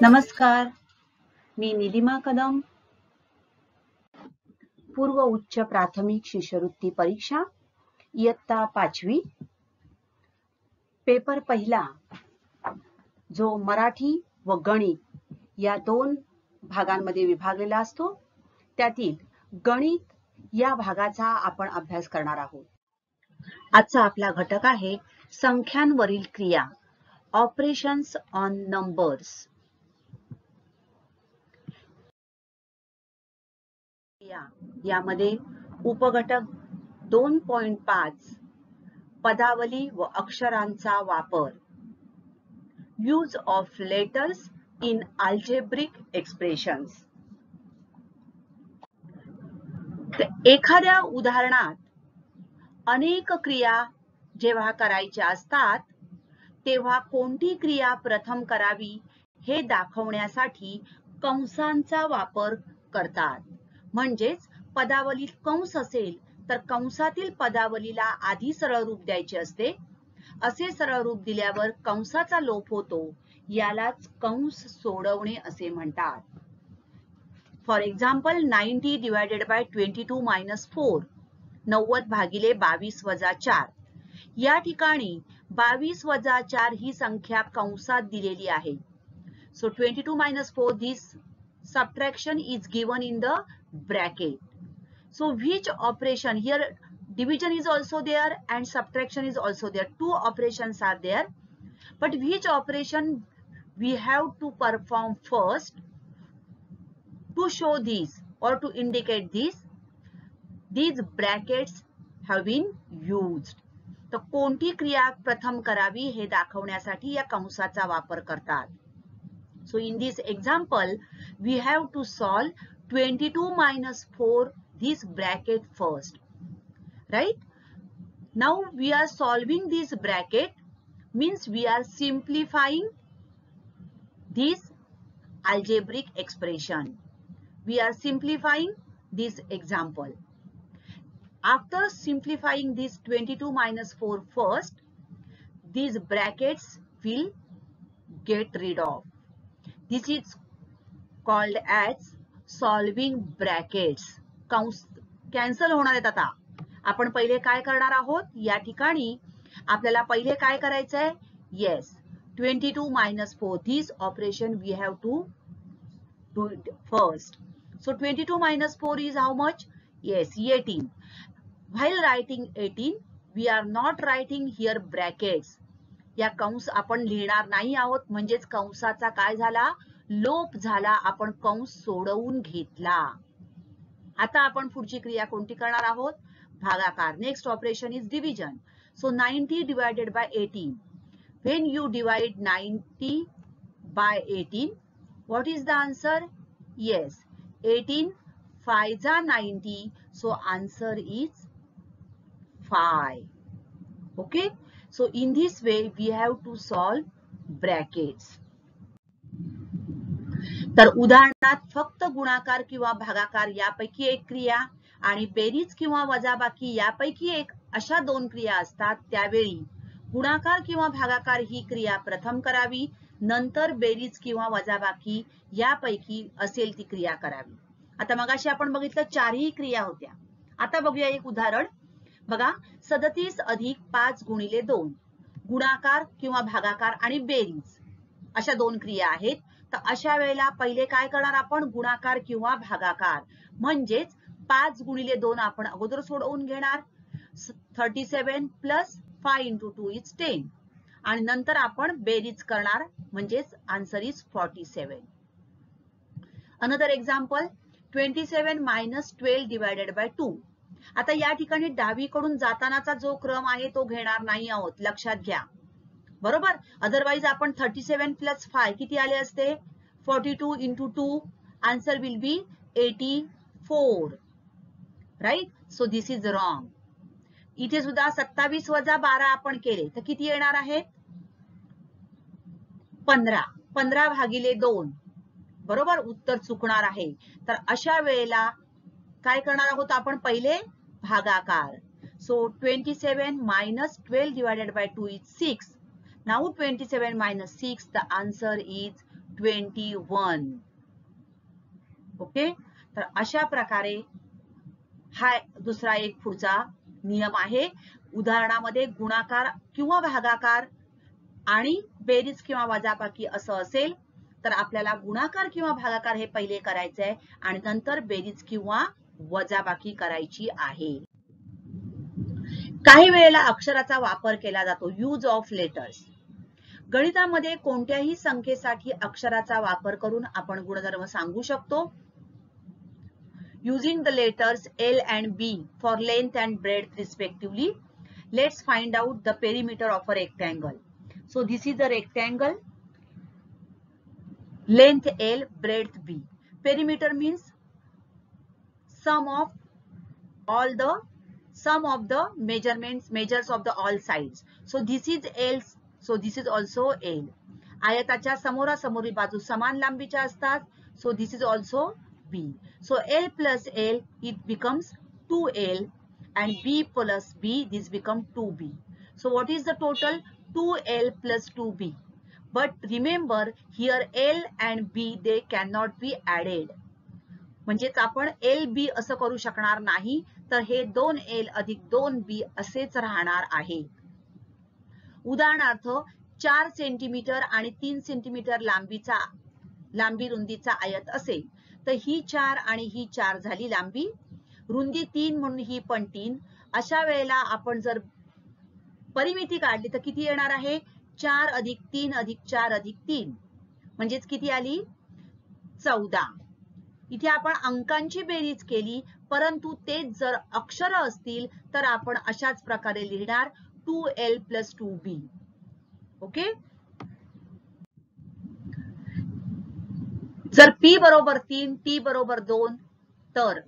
नमस्कार, मी निलिमा कदम. पूर्व उच्च प्राथमिक शिष्यवृत्ती परीक्षा इयत्ता 5वी. पेपर पहिला जो मराठी व गणित या दोन भागांमध्ये विभागलेला असतो, त्यातील गणित या भागाचा आपण अभ्यास करणार आहोत. आजचा आपला घटक आहे संख्यांवरील क्रिया, ऑपरेशन्स ऑन नंबर्स. यामध्ये उपघटक 2.5 पदावली व अक्षरांचा वापर, use of letters in algebraic expressions. एखाद्या उदाहरणात अनेक क्रिया जेव्हा करायच्या असतात तेव्हा कोणती क्रिया प्रथम करावी हे दाखवण्यासाठी कंसांचा वापर करतात. म्हणजेच पदावलीत कंस असेल तर कंसातील पदावलीला आधी सरळ रूप द्यायचे असते. असे सरळ रूप दिल्यावर कंसाचा लोप होतो, यालाच कंस सोडवणे असे म्हणतात. For example 90 divided bye 22 minus 4, 90 भागिले 22 वजा 4. या ठिकाणी 22 वजा 4 ही संख्या कंसात दिलेली आहे. So 22 minus 4, this subtraction is given in the bracket. So which operation here, division is also there and subtraction is also there. Two operations are there, but which operation we have to perform first to show this or to indicate this? These brackets have been used. तर कोणती क्रिया प्रथम करावी हे दाखवण्यासाठी या कंसाचा वापर करतात. So in this example, we have to solve 22 minus 4, this bracket first, right? Now we are solving this bracket, means we are simplifying this algebraic expression. We are simplifying this example. After simplifying this 22 minus 4 first, these brackets will get rid of. This is called as solving brackets. कंस cancel होणार आहेत. आता आपण पहिले काय करणार आहोत, या ठिकाणी आपल्याला पहिले काय करायचंय, yes 22 minus 4, this operation we have to do it first. So 22 minus 4 is how much? Yes, 18. While writing 18, we are not writing here brackets. या कंस आपण लिहिणार नाही आहोत, म्हणजेच कंसाचा काय झाला, लोप झाला. आपण कंस सोडवून घेतला. आता आपण पुढची क्रिया कोणती करणार आहोत, भागाकार. Next operation is division. So 90 divided by 18. When you divide 90 by 18, what is the answer? Yes, 18 5 जा 90, so answer is 5. Okay. So in this way we have to solve brackets. तर उदाहरणात फक्त गुणाकार किंवा भागाकार यापैकी एक क्रिया आणि बेरीज किंवा वजाबाकी यापैकी एक अशा दोन क्रिया असतात. त्यावेळी गुणाकार किंवा भागाकार ही क्रिया प्रथम करावी, नंतर बेरीज किंवा वजाबाकी यापैकी असेल ती क्रिया करावी. आता मगाशी आपण बघितलं चारही क्रिया होत्या. आता बघूया एक उदाहरण. बघा, 37 अधिक 5 गुणिले 2, गुणाकार किंवा भागाकार आणि बेरीज अशा दोन क्रिया आहेत. तर अशा वेळेला पहिले काय करणार आपण, गुणाकार किंवा भागाकार. म्हणजेच 5 गुणिले 2 आपण अगोदर सोडवून घेणार. 37 प्लस 5 into 2 is 10. आणि नंतर आपण बेरीज करणार, म्हणजेच answer is 47. Another example 27 minus 12 divided by 2. आता या ठिकाणी डावीकडून जातानाचा जो क्रम आहे तो घेणार नाही आहोत, लक्षात घ्या. बरोबर. अदरवाइज आपण 37 प्लस 5 किती आले असते, 42 into 2, answer will be 84, right. So this is wrong. इथे सुद्धा 27 वजा 12 आपण केले तर किती येणार आहेत, 15 भागिले 2 बरोबर उत्तर चुकणार आहे. तर अशा वेळेला काय करणार आहोत आपण? पहिले भागाकार. So 27 minus 12 divided by 2 is 6. Now 27 minus 6, the answer is 21. Okay, तर अशा प्रकारे हा दुसरा एक पुढचा नियम आहे. उदाहरणामध्ये गुणाकार किंवा भागाकार आणि बेरीज किंवा वजाबाकी असं असेल तर आपल्याला गुणाकार किंवा भागाकार हे पहिले करायचे आहे आणि नंतर बेरीज किंवा वजाबाकी करायची आहे. काही वेळेला अक्षराचा वापर केला जातो, यूज ऑफ लेटर्स. गणितामध्ये कोणत्याही संख्येसाठी अक्षराचा वापर करून आपण गुणधर्म सांगू शकतो. Using the letters L and B for length and breadth respectively, let's find out the perimeter of a rectangle. So this is a rectangle, length L, breadth B. Perimeter means sum of the measures of the all sides. So this is L, so this is also L. आयताच्या समोरासमोरी बाजू समान लांबीच्या असतात. So this is also B. So L plus L, it becomes 2L, and B plus B, this become 2B. So what is the total? 2L plus 2B. But remember here L and B, they cannot be added. म्हणजेच आपण LB असं करू शकणार नाही, तर हे 2L अधिक 2B असेच राहणार आहे. उदाहरणार्थ 4 सेंटीमीटर आणि 3 सेंटीमीटर लांबी रुंदीचा आयत असेल तर ही 4 आणि ही 4 झाली लांबी, रुंदी 3 म्हणून ही पण 3. अशा वेळेला आपण जर परिमिती काढली तर किती येणार आहे? 4 अधिक 3 अधिक 4 अधिक 3 म्हणजेच किती आली? 14. इथे आपण अंकांची बेरीज केली, परंतु तेच जर अक्षर असतील तर आपण अशाच प्रकारे लिहिणार 2L plus 2B. ओके, जर P बरोबर 3, T बरोबर 2, तर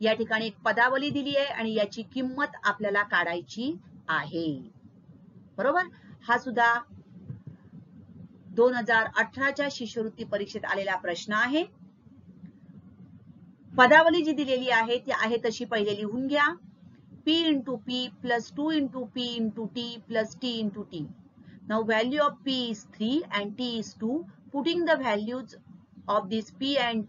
या ठिकाणी एक पदावली दिली आहे आणि याची किंमत आपल्याला काढायची आहे. बरोबर, हा सुद्धा 2018च्या शिष्यवृत्ती परीक्षेत आलेला प्रश्न आहे. पदावली जी दिलेली आहे ती आहे तशी पहिले लिहून घ्या. P into P plus 2 into P into T plus T into T. Now value of P is 3 and T is 2. Putting the values of this P and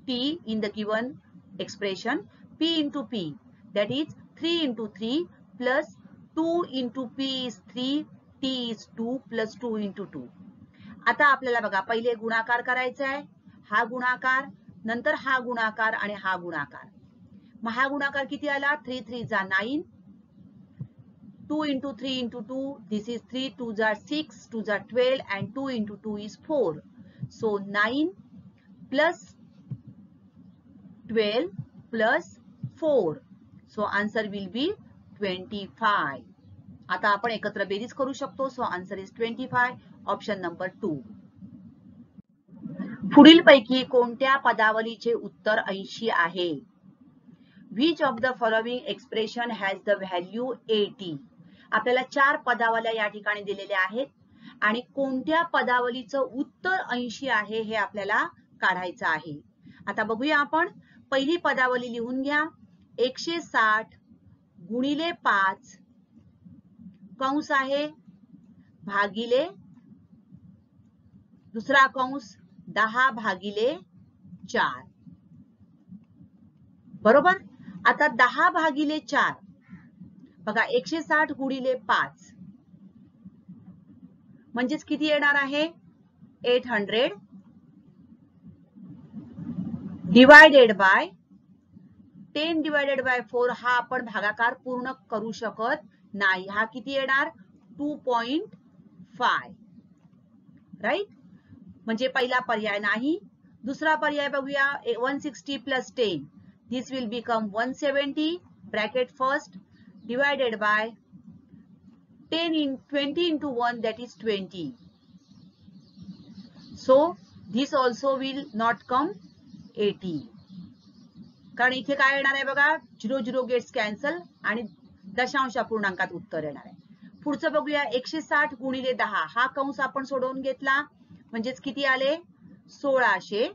T in the given expression, P into P, that is 3 into 3 plus 2 into P is 3, T is 2 plus 2 into 2. आता आपल्याला बघा पहिले गुणाकार करायचा आहे. हा गुणाकार, नंतर हा गुणाकार आणि हा गुणाकार. मग हा गुणाकार किती आला? 3 3 जा 9, 2 into 3 into 2, this is 3 2 जा 6, 2 जा 12 and 2 into 2 is 4. So 9 plus 12 plus 4. So answer will be 25. आता आपण एकत्र बेरीज करू शकतो. So answer is 25. Option number 2. पुढील पैकी कोणत्या पदावलीचे उत्तर 80 आहे? Which of the following expression has the value 80? आपल्याला 4 पदावल्या या ठिकाणी दिलेल्या आहेत आणि कोणत्या पदावलीचं उत्तर 80 आहे हे आपल्याला काढायचं आहे. आता बघूया आपण. पहिली पदावली लिहून घ्या. 160 गुणिले 5 कंस आहे भागिले दुसरा कंस 10 भागिले 4. बरोबर. आता 10 भागिले 4 बघा 160 गुणिले 5 म्हणजेच किती येणार आहे? 800 डिवायडेड बाय 10 डिवायडेड बाय 4. हा आपण भागाकार पूर्ण करू शकत नाही. हा किती येणार? 2.5. राईट, म्हणजे पहिला पर्याय नाही. दुसरा पर्याय बघूया. 160 plus 10, this will become 170 bracket first divided by 20 into 1, that is 20. So this also will not come 80. कारण इथे काय येणार आहे बघा, 0 0 गेट्स कॅन्सल आणि दशांश अपूर्णांकात उत्तर येणार आहे. पुढचं बघूया 160 गुणिले 10 हा कंस आपण सोडवून घेतला म्हणजेच किती आले 1600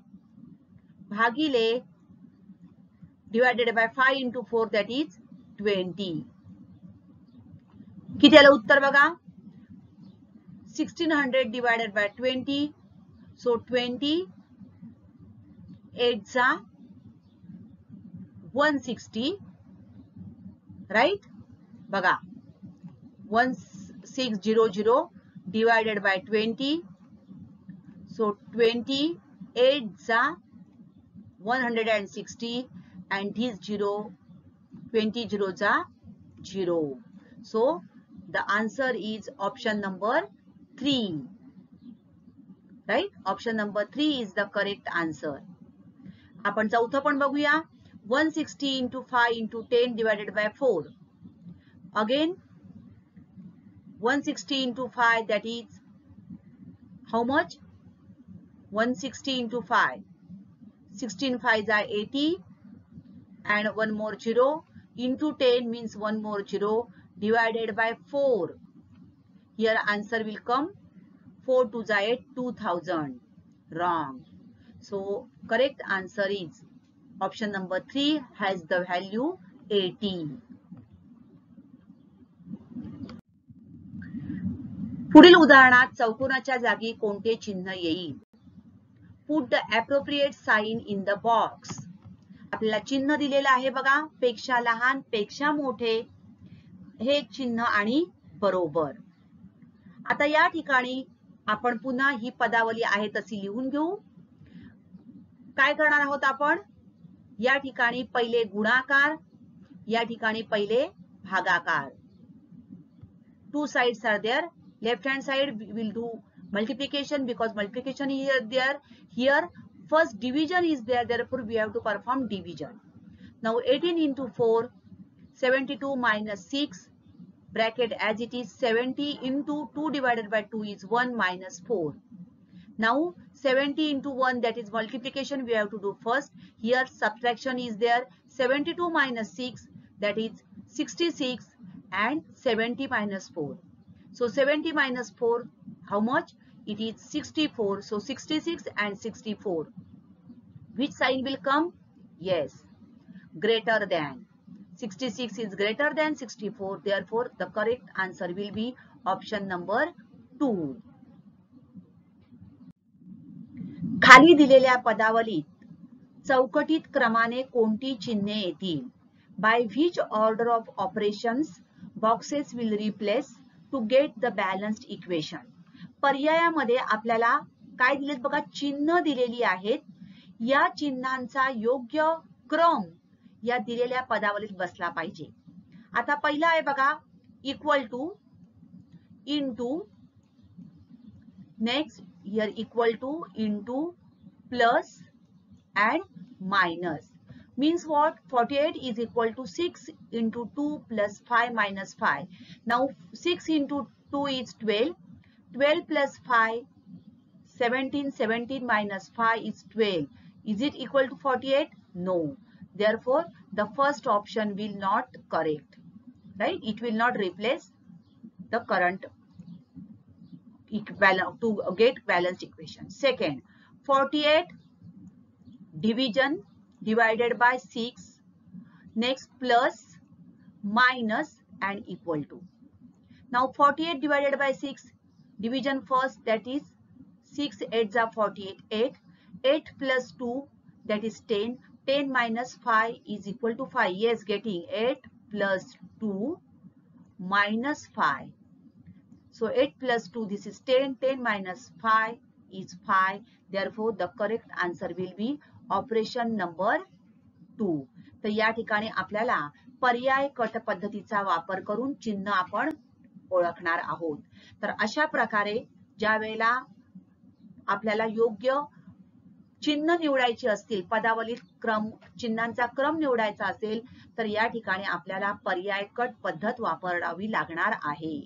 भागिले divided by 5 into 4 that is 20 किती आलं उत्तर बघा 1600 divided by 20 so 20 8 जा 160 right बघा 1600 divided by 20 so 20 8 जा 160 and this 0 20 0 जा 0 so the answer is option number 3 right option number 3 is the correct answer आपण चौथं पण बघूया 160 into 5 into 10 divided by 4 again 160 into 5 that is how much 160 into 5 16 5 are 80 and one more 0 into 10 means one more 0 divided by 4 here answer will come 4 2 is 8 2000 wrong so correct answer is option number 3 has the value 80 पुढील उदाहरणात चौकोनाच्या जागी कोणते चिन्ह येईल put the appropriate sign in the box आपल्याला चिन्ह दिलेलं आहे बघा पेक्षा लहान पेक्षा मोठे हे एक चिन्ह आणि बरोबर आता या ठिकाणी आपण पुन्हा ही पदावली आहे तशी लिहून घेऊ काय करणार आहोत आपण या ठिकाणी पहिले गुणाकार या ठिकाणी पहिले भागाकार two sides are there left hand side we will do multiplication because multiplication is there here first division is there therefore we have to perform division now 18 into 4 72 minus 6 bracket as it is 70 into 2 divided by 2 is 1 minus 4 now 70 into 1 that is multiplication we have to do first here subtraction is there 72 minus 6 that is 66 and 70 minus 4 so 70 minus 4 how much it is 64 so 66 and 64 which sign will come yes greater than 66 is greater than 64 therefore the correct answer will be option number 2 खाली दिलेल्या पदावलीत चौकटीत क्रमाने कोणती चिन्हे येतील by which order of operations boxes will replace to get the balanced equation पर्यायामध्ये आपल्याला काय दिलेत बघा चिन्ह दिलेली आहेत या चिन्हांचा योग्य क्रम या दिलेल्या पदावलीत बसला पाहिजे आता पहिला आहे बघा equal to into next here equal to into plus and minus means what 48 is equal to 6 into 2 plus 5 minus 5 now 6 into 2 is 12 12 plus 5 17 17 minus 5 is 12 is it equal to 48 no therefore the first option will not correct right it will not replace the current to get balanced equation second 48 division divided by 6 next plus minus and equal to now 48 divided by 6 division first that is 6 8 are 48 8 8 plus 2 that is 10 10 minus 5 is equal to 5 yes getting 8 plus 2 minus 5 so 8 plus 2 this is 10 10 minus 5 is 5 therefore the correct answer will be operation number 2 तर या ठिकाणी आपल्याला पर्याय cut पद्धतीचा वापर करून चिन्ह आपण ओळखणार आहोत तर अशा प्रकारे ज्या वेळेला आपल्याला योग्य चिन्ह निवडायची असतील पदावलीत क्रम चिन्हांचा क्रम निवडायचा असेल तर या ठिकाणी आपल्याला पर्याय कट पद्धत वापरावी लागणार आहे